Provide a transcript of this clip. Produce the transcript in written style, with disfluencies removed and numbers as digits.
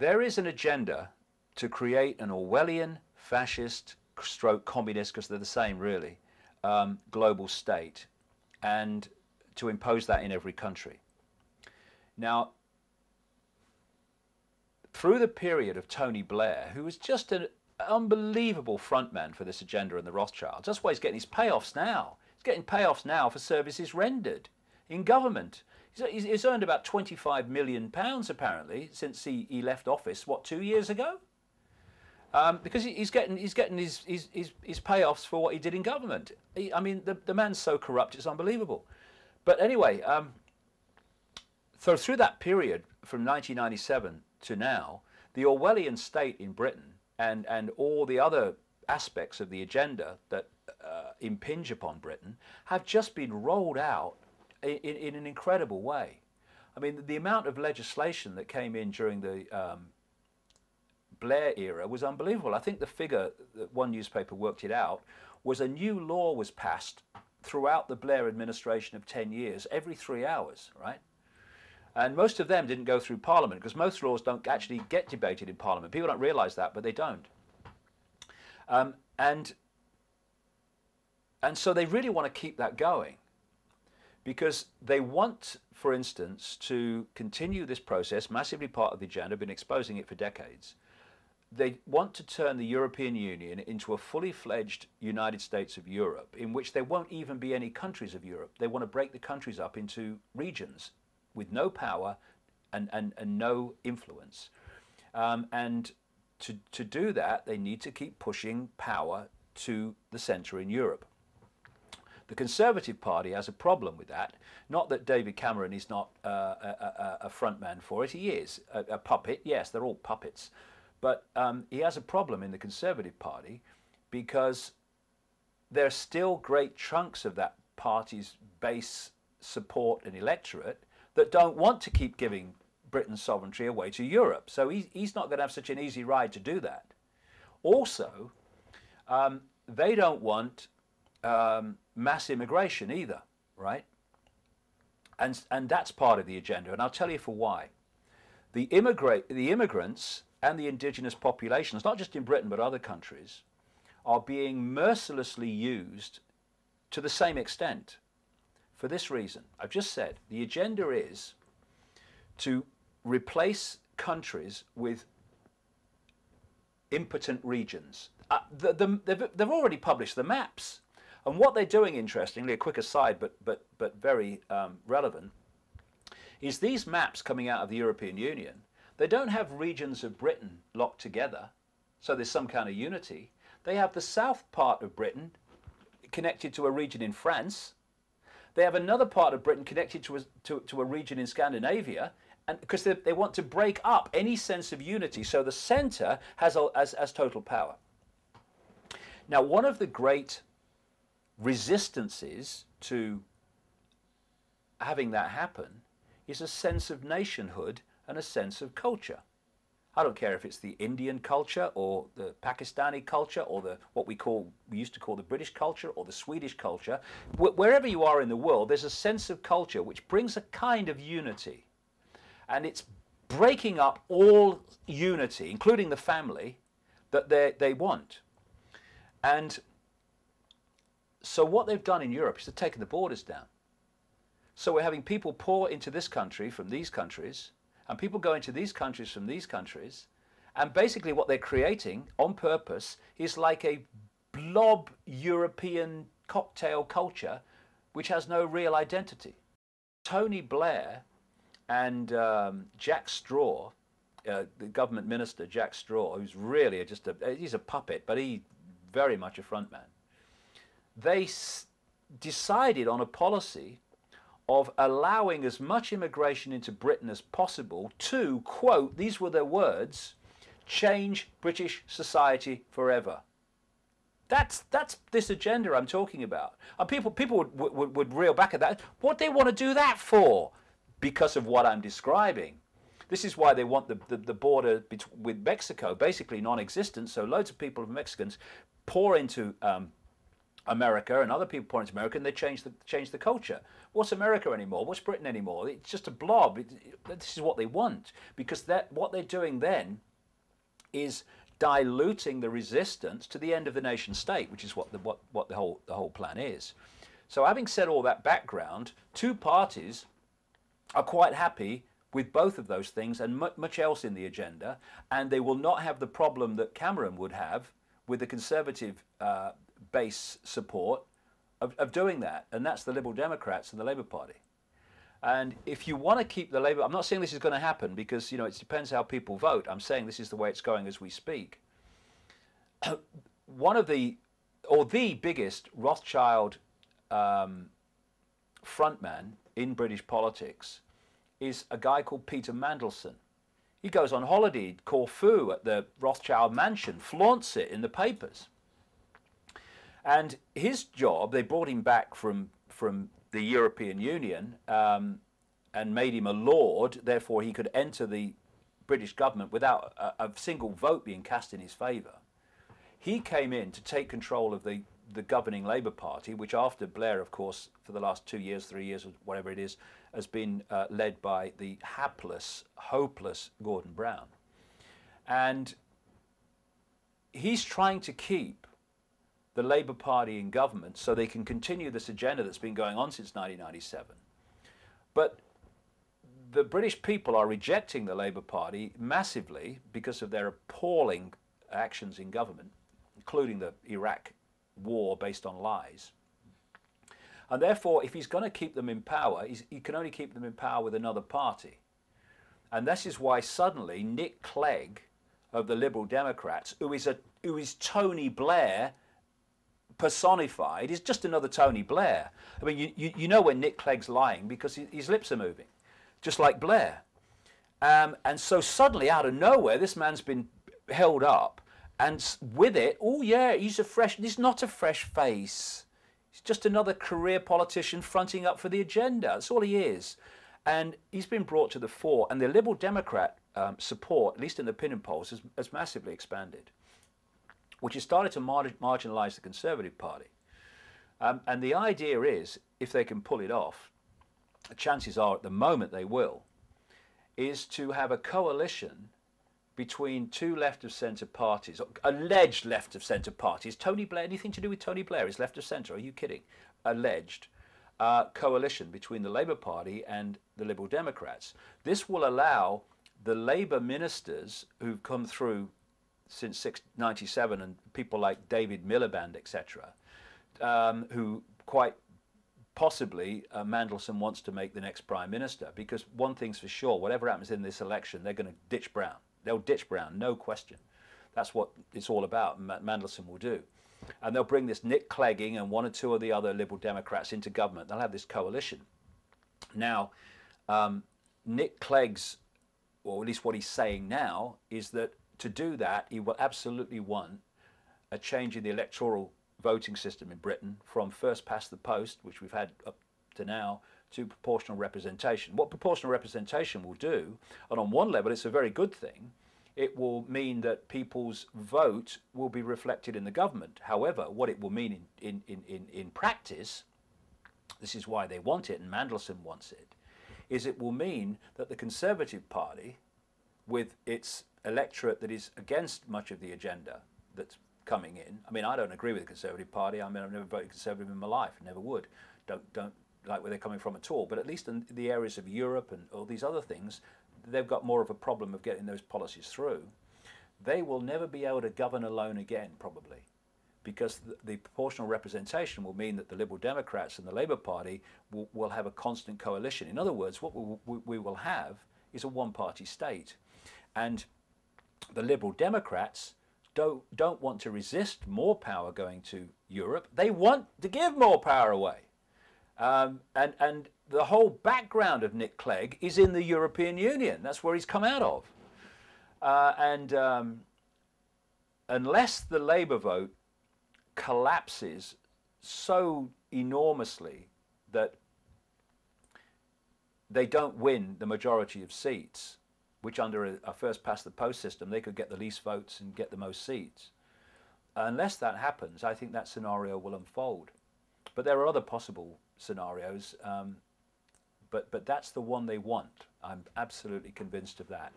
There is an agenda to create an Orwellian, fascist, stroke communist, because they're the same really, global state, and to impose that in every country. Now, through the period of Tony Blair, who was just an unbelievable frontman for this agenda and the Rothschilds, that's why he's getting his payoffs now. He's getting payoffs now for services rendered in government. He's earned about £25 million apparently since he left office, what, 2 years ago? Because he's getting his payoffs for what he did in government. I mean, the man's so corrupt, it's unbelievable. But anyway, so through that period from 1997 to now, the Orwellian state in Britain and all the other aspects of the agenda that impinge upon Britain have just been rolled out in an incredible way. I mean, the amount of legislation that came in during the Blair era was unbelievable. I think the figure that one newspaper worked it out was a new law was passed throughout the Blair administration of 10 years, every 3 hours, right? And most of them didn't go through Parliament, because most laws don't actually get debated in Parliament. People don't realise that, but they don't. And so they really want to keep that going, because they want, for instance, to continue this process, massively part of the agenda, been exposing it for decades. They want to turn the European Union into a fully fledged United States of Europe, in which there won't even be any countries of Europe. They want to break the countries up into regions with no power and no influence. And to do that, they need to keep pushing power to the centre in Europe. The Conservative Party has a problem with that. Not that David Cameron is not a frontman for it. He is a puppet. Yes, they're all puppets. But he has a problem in the Conservative Party, because there are still great chunks of that party's base support and electorate that don't want to keep giving Britain's sovereignty away to Europe. So he's not going to have such an easy ride to do that. Also, they don't want mass immigration either, right? And that's part of the agenda, and I'll tell you for why. The immigrants and the indigenous populations, not just in Britain but other countries, are being mercilessly used to the same extent for this reason. I've just said the agenda is to replace countries with impotent regions. They've already published the maps. And what they're doing, interestingly, a quick aside, but very relevant, is these maps coming out of the European Union, they don't have regions of Britain locked together, so there's some kind of unity. They have the south part of Britain connected to a region in France. They have another part of Britain connected to a region in Scandinavia, and because they want to break up any sense of unity, so the centre has total power. Now, one of the great resistances to having that happen is a sense of nationhood and a sense of culture. I don't care if it's the Indian culture or the Pakistani culture or what we used to call the British culture or the Swedish culture. Wherever you are in the world, there's a sense of culture which brings a kind of unity. And it's breaking up all unity, including the family, that they want. And so what they've done in Europe is they've taken the borders down. So we're having people pour into this country from these countries, and people go into these countries from these countries, and basically what they're creating on purpose is like a blob European cocktail culture which has no real identity. Tony Blair and Jack Straw, the government minister Jack Straw, who's really he's a puppet, but he's very much a frontman. They decided on a policy of allowing as much immigration into Britain as possible to, quote, these were their words, change British society forever. That's this agenda I'm talking about. And people would reel back at that. What do they want to do that for? Because of what I'm describing. This is why they want the border with Mexico basically non-existent, so loads of people, Mexicans, pour into America, and other people point to America, and they change the culture. What's America anymore? What's Britain anymore? It's just a blob. This is what they want, because what they're doing then is diluting the resistance to the end of the nation state, which is what the whole plan is. So having said all that background, two parties are quite happy with both of those things and much else in the agenda, and they will not have the problem that Cameron would have with the Conservative base support of doing that, and that's the Liberal Democrats and the Labour Party. And if you want to keep the Labour, I'm not saying this is going to happen, because it depends how people vote. I'm saying this is the way it's going as we speak. One of the biggest Rothschild frontman in British politics is a guy called Peter Mandelson. He goes on holiday at Corfu at the Rothschild mansion, flaunts it in the papers. And his job, they brought him back from the European Union and made him a lord, therefore he could enter the British government without a single vote being cast in his favour. He came in to take control of the governing Labour Party, which after Blair, of course, for the last 2 years, 3 years, or whatever it is, has been led by the hapless, hopeless Gordon Brown. And he's trying to keep the Labour Party in government so they can continue this agenda that's been going on since 1997. But the British people are rejecting the Labour Party massively because of their appalling actions in government, including the Iraq war based on lies. And therefore, if he's going to keep them in power, he can only keep them in power with another party. And this is why suddenly Nick Clegg of the Liberal Democrats, who is Tony Blair personified, is just another Tony Blair. I mean, you know when Nick Clegg's lying because his lips are moving, just like Blair. And so suddenly, out of nowhere, this man's been held up, and with it, oh yeah, he's not a fresh face. He's just another career politician fronting up for the agenda. That's all he is. And he's been brought to the fore, and the Liberal Democrat support, at least in the opinion polls, has massively expanded, which has started to marginalise the Conservative Party. And the idea is, if they can pull it off, chances are at the moment they will, is to have a coalition between two left-of-centre parties, alleged left-of-centre parties. Tony Blair, anything to do with Tony Blair is left-of-centre? Are you kidding? Alleged coalition between the Labour Party and the Liberal Democrats. This will allow the Labour ministers who've come through since 1997, and people like David Miliband, etc., who quite possibly Mandelson wants to make the next Prime Minister, because one thing's for sure, whatever happens in this election, they're going to ditch Brown. They'll ditch Brown, no question. That's what it's all about, and Mandelson will do. And they'll bring this Nick Clegging and one or two of the other Liberal Democrats into government. They'll have this coalition. Now, Nick Clegg's, or at least what he's saying now, is that to do that, he will absolutely want a change in the electoral voting system in Britain from first past the post, which we've had up to now, to proportional representation. What proportional representation will do, and on one level it's a very good thing, it will mean that people's vote will be reflected in the government. However, what it will mean in practice, this is why they want it and Mandelson wants it, is it will mean that the Conservative Party, with its electorate that is against much of the agenda that's coming in, I mean, I don't agree with the Conservative Party. I mean, I've never voted Conservative in my life, never would. Don't like where they're coming from at all. But at least in the areas of Europe and all these other things, they've got more of a problem of getting those policies through. They will never be able to govern alone again, probably, because the proportional representation will mean that the Liberal Democrats and the Labour Party will have a constant coalition. In other words, what we will have is a one-party state. And the Liberal Democrats don't want to resist more power going to Europe. They want to give more power away. And the whole background of Nick Clegg is in the European Union. That's where he's come out of. Unless the Labour vote collapses so enormously that they don't win the majority of seats, which under a first past the post system they could get the least votes and get the most seats, Unless that happens, I think that scenario will unfold. But there are other possible scenarios, but that's the one they want. I'm absolutely convinced of that.